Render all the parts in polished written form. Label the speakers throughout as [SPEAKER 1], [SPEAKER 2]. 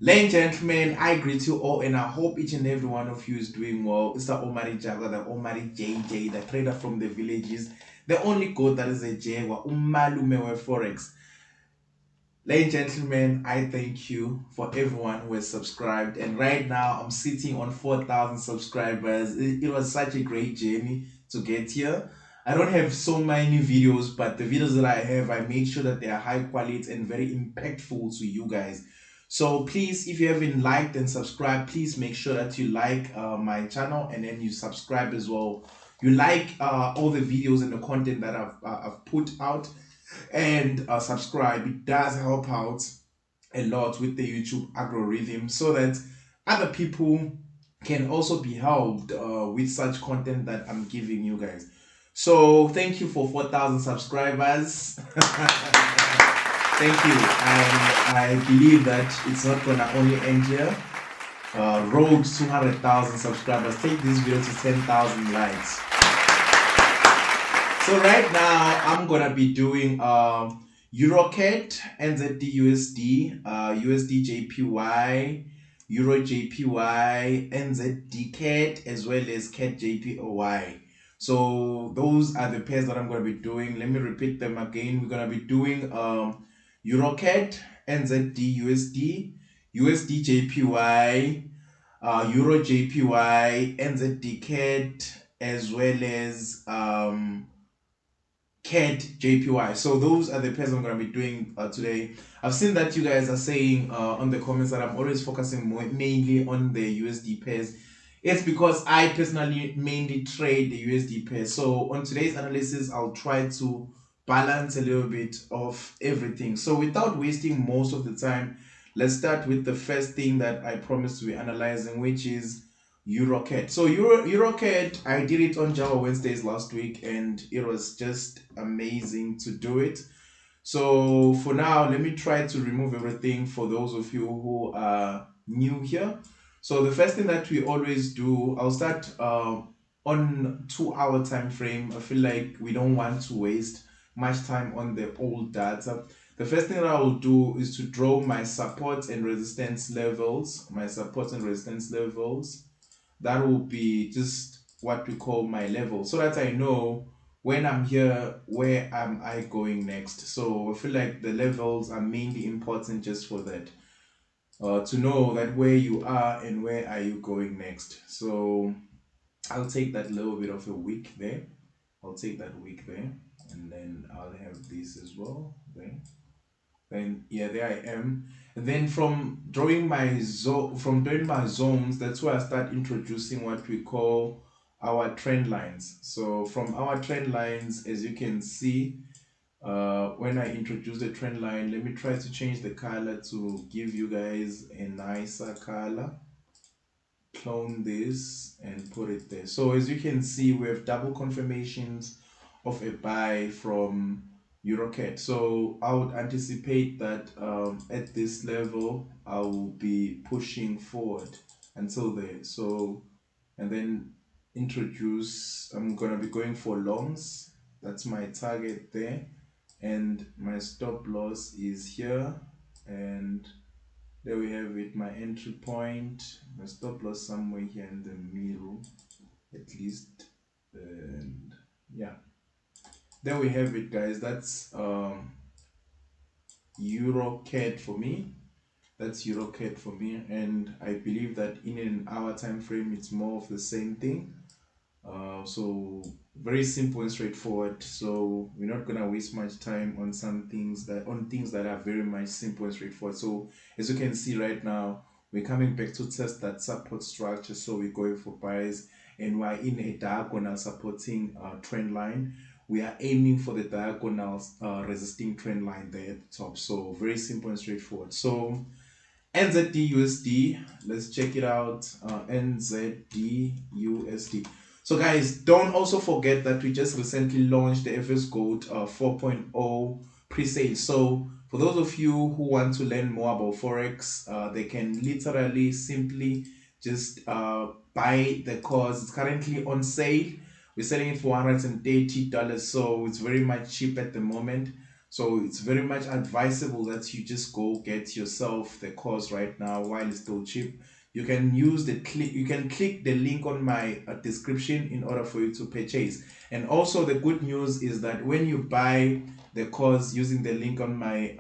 [SPEAKER 1] Ladies and gentlemen, I greet you all and I hope each and every one of you is doing well. It's the Omari Jaguar, the Omari JJ, the trader from the villages, the only goat that is a Jaguar, Umalume FOREX. Ladies and gentlemen, I thank you for everyone who has subscribed. And right now, I'm sitting on 4,000 subscribers. It was such a great journey to get here. I don't have so many videos, but the videos that I have, I make sure that they are high quality and very impactful to you guys. So please, if you haven't liked and subscribed, please make sure that you like my channel and then you subscribe as well. You like all the videos and the content that I've put out, and subscribe. It does help out a lot with the YouTube algorithm so that other people can also be helped with such content that I'm giving you guys. So thank you for 4,000 subscribers. Thank you. And I believe that it's not gonna only end here. Road 200,000 subscribers. Take this video to 10,000 likes. So right now I'm gonna be doing EURCAD, NZDUSD, USDJPY, EURJPY, NZDCAD, as well as CADJPY. So those are the pairs that I'm going to be doing. Let me repeat them again. We're going to be doing EURCAD, NZDUSD, USDJPY, EURJPY, NZDCAD, as well as CADJPY. So those are the pairs I'm going to be doing today. I've seen that you guys are saying on the comments that I'm always focusing mainly on the USD pairs. It's because I personally mainly trade the USD pair. So on today's analysis, I'll try to balance a little bit of everything. So without wasting most of the time, let's start with the first thing that I promised to be analyzing, which is EURCAD. So EURCAD, I did it on Jaguar Wednesdays last week and it was just amazing to do it. So for now, let me try to remove everything for those of you who are new here. So the first thing that we always do, I'll start on 2 hour time frame. I feel like we don't want to waste much time on the old data. The first thing that I will do is to draw my support and resistance levels. That will be just what we call my level, so that I know when I'm here, where am I going next. So I feel like the levels are mainly important just for that. To know that where you are and where are you going next. So I'll take that little bit of a wick there. I'll take that wick there, and then I'll have this as well there. Then yeah, there I am. And then from doing my zones, that's where I start introducing what we call our trend lines. So from our trend lines, as you can see, when I introduce the trend line, let me try to change the color to give you guys a nicer color. Clone this and put it there. So as you can see, we have double confirmations of a buy from EURCAD. So I would anticipate that at this level I will be pushing forward until there. So and then introduce, I'm gonna be going for longs. That's my target there, and my stop loss is here, and there we have it, my entry point, my stop loss somewhere here in the middle at least. And yeah, there we have it, guys. That's EURCAD for me. That's EURCAD for me, and I believe that in an hour time frame it's more of the same thing. So very simple and straightforward. So we're not gonna waste much time on things that are very much simple and straightforward. So as you can see right now, we're coming back to test that support structure. So we're going for buys, and we're in a diagonal supporting trend line. We are aiming for the diagonal resisting trend line there at the top. So very simple and straightforward. So NZDUSD, let's check it out. NZDUSD. So guys, don't also forget that we just recently launched the FS Gold 4.0 pre-sale. So for those of you who want to learn more about Forex, they can literally simply just buy the course. It's currently on sale. We're selling it for $130, so it's very much cheap at the moment. So it's very much advisable that you just go get yourself the course right now while it's still cheap. You can use the click, you can click the link on my description in order for you to purchase. And also the good news is that when you buy the course using the link on my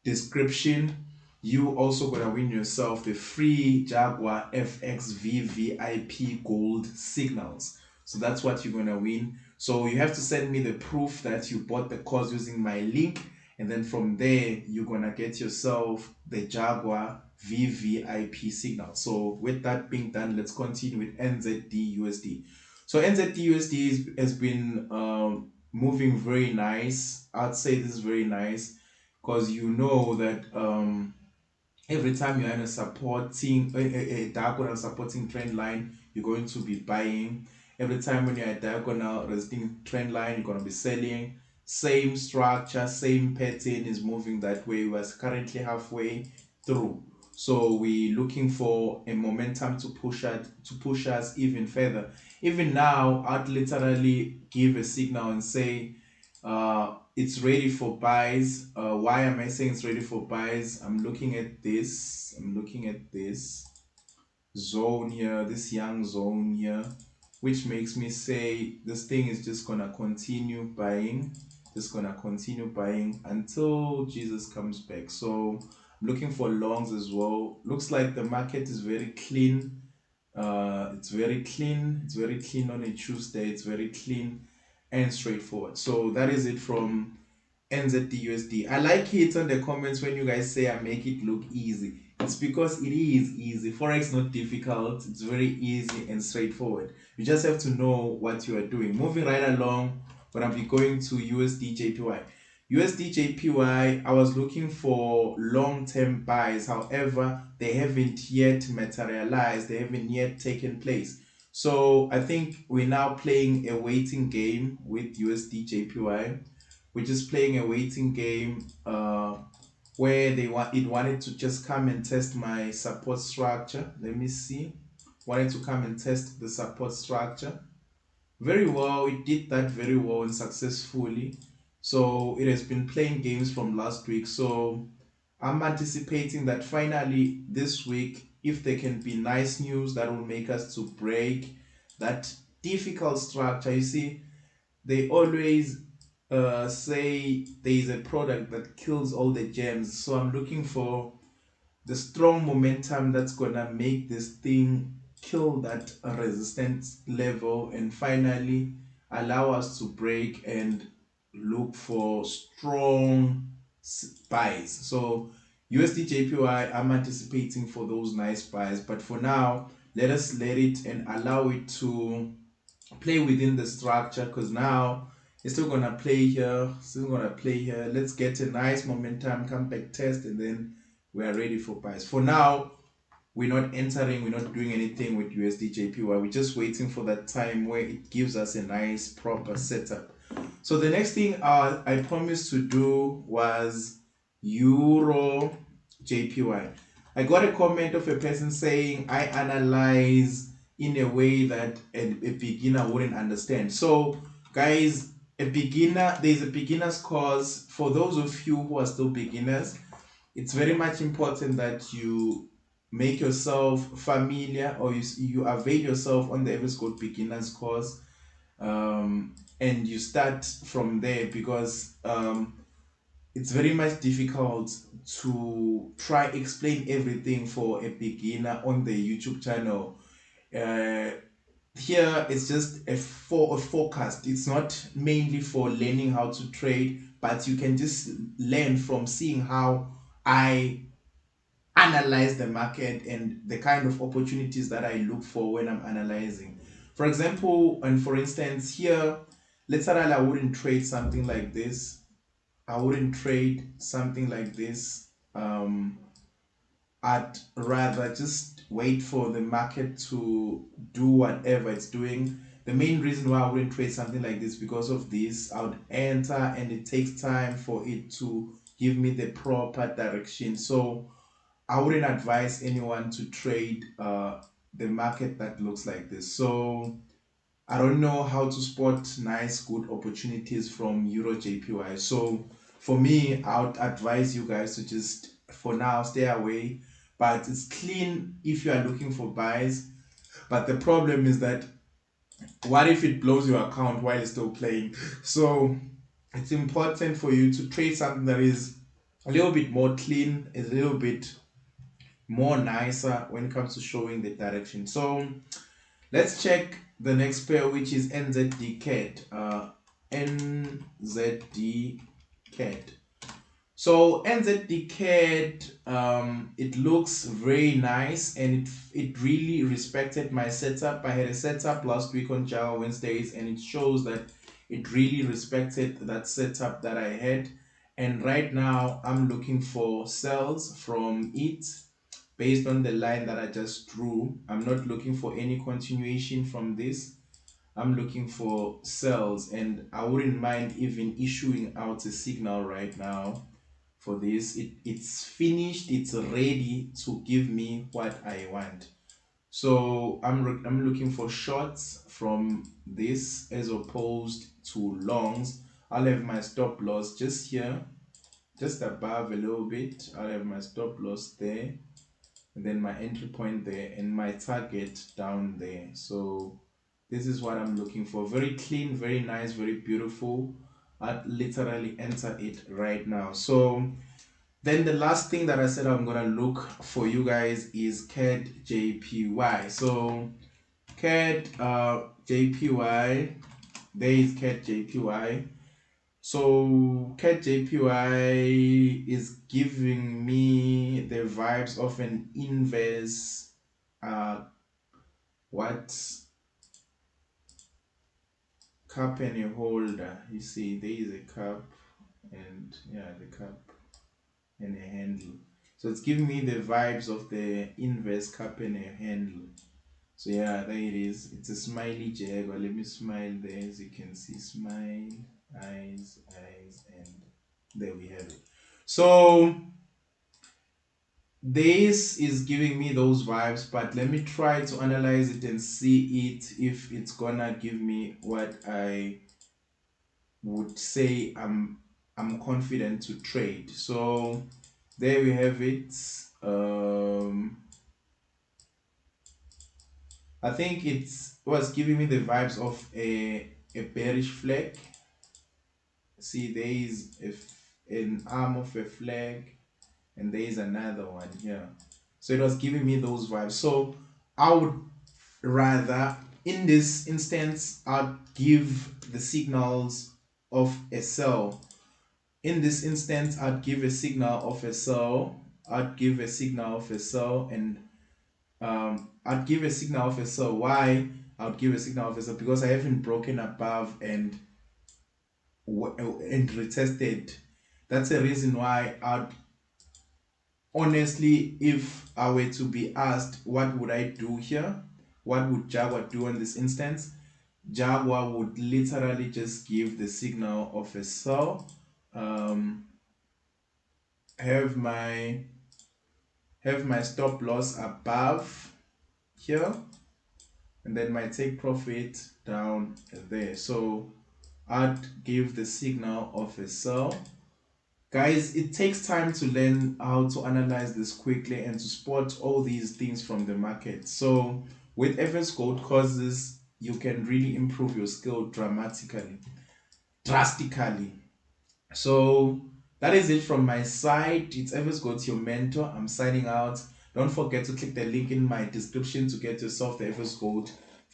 [SPEAKER 1] description, you also gonna win yourself the free Jaguar FXV VIP gold signals. So that's what you're gonna win. So you have to send me the proof that you bought the course using my link, and then from there you're gonna get yourself the Jaguar VVIP signal. So with that being done, let's continue with NZDUSD. So NZDUSD has been moving very nice. I'd say this is very nice because you know that every time you're in a supporting a diagonal supporting trend line, you're going to be buying. Every time when you're a diagonal resisting trend line, you're going to be selling. Same structure, same pattern is moving that way. We're currently halfway through, so we're looking for a momentum to push us even further. Even now, I'd literally give a signal and say it's ready for buys. Why am I saying it's ready for buys? I'm looking at this zone here, this young zone here, which makes me say this thing is just gonna continue buying, until Jesus comes back. So I'm looking for longs as well. Looks like the market is very clean. It's very clean on a Tuesday. It's very clean and straightforward. So that is it from NZDUSD. I like it on the comments when you guys say I make it look easy. It's because it is easy. Forex not difficult. It's very easy and straightforward. You just have to know what you are doing. Moving right along, we're gonna be going to USDJPY. USDJPY, I was looking for long-term buys. However, they haven't yet materialized. They haven't yet taken place. So I think we're now playing a waiting game with USDJPY. We're just playing a waiting game where it wanted to just come and test my support structure. Let me see. Wanted to come and test the support structure. Very well, it did that very well and successfully. So it has been playing games from last week. So I'm anticipating that finally this week, if there can be nice news that will make us to break that difficult structure. You see, they always say there is a product that kills all the gems. So I'm looking for the strong momentum that's gonna make this thing kill that resistance level and finally allow us to break and look for strong buys. So USDJPY, I'm anticipating for those nice buys, but for now, let us let it and allow it to play within the structure, because now it's still gonna play here, let's get a nice momentum, comeback test, and then we are ready for buys. For now, we're not entering, we're not doing anything with USDJPY. We're just waiting for that time where it gives us a nice proper setup. So the next thing I promised to do was EURJPY. I got a comment of a person saying I analyze in a way that a beginner wouldn't understand. So guys, there's a beginner's course. For those of you who are still beginners, it's very much important that you make yourself familiar, or you avail yourself on the FS Code beginners course, and you start from there, because it's very much difficult to try explain everything for a beginner on the YouTube channel. Here it's just a forecast. It's not mainly for learning how to trade, but you can just learn from seeing how I analyze the market and the kind of opportunities that I look for when I'm analyzing. For example, and for instance, here, literally, I wouldn't trade something like this. I'd rather just wait for the market to do whatever it's doing. The main reason why I wouldn't trade something like this, because of this, I would enter and it takes time for it to give me the proper direction. So I wouldn't advise anyone to trade the market that looks like this. So I don't know how to spot nice, good opportunities from EURJPY. So For me, I would advise you guys to just for now stay away, but it's clean if you are looking for buys. But the problem is that what if it blows your account while it's still playing? So it's important for you to trade something that is a little bit more clean, a little bit more nicer when it comes to showing the direction. So let's check the next pair, which is NZDCAD. NZDCAD. So NZDCAD, it looks very nice, and it really respected my setup. I had a setup last week on Jaguar Wednesdays, and it shows that it really respected that setup that I had. And right now I'm looking for sells from it based on the line that I just drew. I'm not looking for any continuation from this. I'm looking for sells, and I wouldn't mind even issuing out a signal right now for this. It's finished, it's ready to give me what I want. So I'm looking for shorts from this as opposed to longs. I'll have my stop loss just here, just above a little bit. I'll have my stop loss there, and then my entry point there, and my target down there. So this is what I'm looking for. Very clean, very nice, very beautiful. I'd literally enter it right now. So then the last thing that I said I'm gonna look for you guys is CADJPY. So CADJPY, there is CADJPY. So CADJPY is giving me the vibes of an inverse what cup and a holder. You see, there is a cup, and yeah, the cup and a handle. So it's giving me the vibes of the inverse cup and a handle. So yeah, there it is. It's a smiley Jaguar. Let me smile there, as you can see. Smile, eyes, and there we have it. So this is giving me those vibes, but let me try to analyze it and see it if it's gonna give me what I would say I'm confident to trade. So there we have it. I think it was giving me the vibes of a bearish flag. See, there is an arm of a flag, and there is another one here. So it was giving me those vibes. So I would rather, in this instance, I'd give the signals of a sell. In this instance, I'd give a signal of a sell. I'd give a signal of a sell, and I'd give a signal of a sell. Why? I'd give a signal of a sell because I haven't broken above and retested. That's the reason why I'd honestly, if I were to be asked what would I do here, what would Jaguar do in this instance, Jaguar would literally just give the signal of a sell, have my stop loss above here, and then my take profit down there. So I'd give the signal of a sell. Guys, it takes time to learn how to analyze this quickly and to spot all these things from the market. So with FS Gold courses, you can really improve your skill drastically. So that is it from my side. It's FS Gold, your mentor. I'm signing out. Don't forget to click the link in my description to get yourself the FS Gold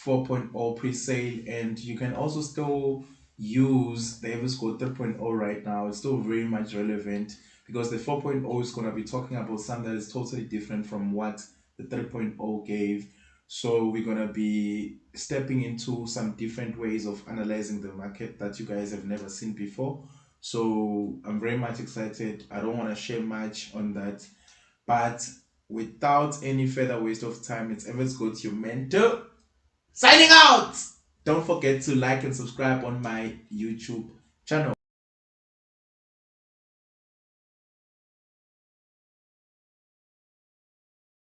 [SPEAKER 1] 4.0 pre-sale, and you can also still use the FS Gold 3.0 right now. It's still very much relevant because the 4.0 is going to be talking about something that is totally different from what the 3.0 gave. So we're going to be stepping into some different ways of analyzing the market that you guys have never seen before. So I'm very much excited. I don't want to share much on that, but without any further waste of time, it's FS Gold, your mentor, signing out. Don't forget to like and subscribe on my YouTube channel.